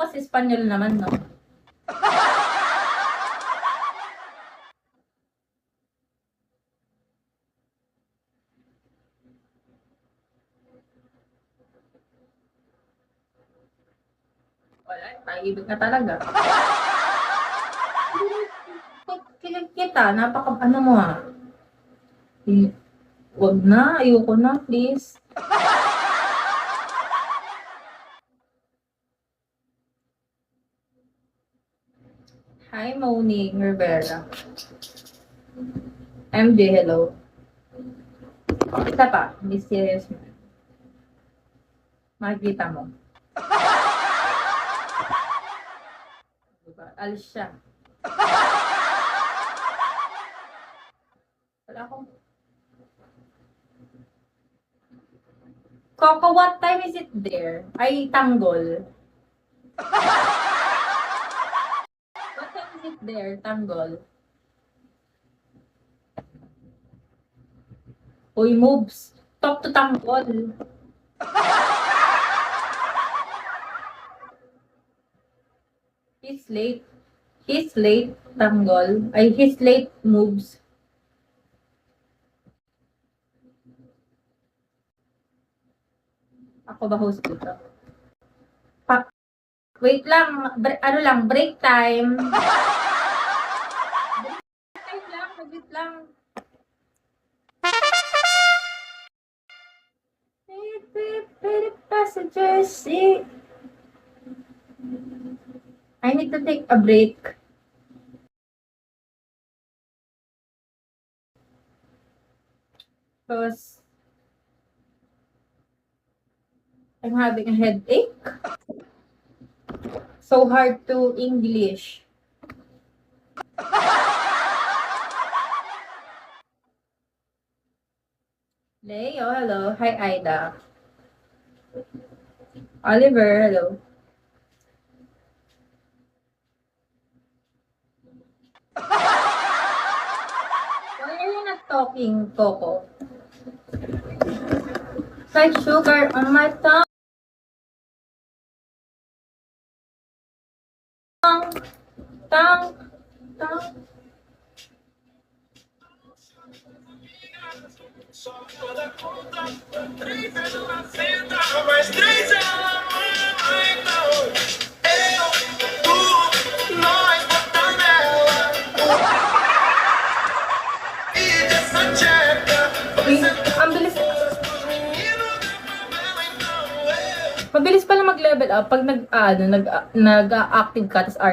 kasi Espanyol naman, no? Wala, pag-ibig na talaga. Kita, ano mo ah. Wag na, ayoko na, please. Hi, Monique Rivera. MJ, hello. Isa pa, mysterious man. Makikita mo. Diba? Alis siya. Wala akong... Coco, what time is it there? Ay, tanggol. What time is it there, tanggol? Uy, moves. Talk to tanggol. He's late. He's late, tanggol. Ay, he's late, moves. Ako ba host dito? Wait lang, ano lang, break time. Break time lang, wait lang. Passengers, see. I need to take a break. Because I'm having a headache. So hard to English. Leo, hello. Hi, Ida. Oliver, hello. Why are you not talking, Coco? Like sugar on my tongue. Tongue. Só toda conta, 3 anos na senta, mais 3 anos, então eu, tu, nós botando ela e dessa tcheca, Ang bilis. Mabilis pala mag-level up pag nag-active ka, tas R.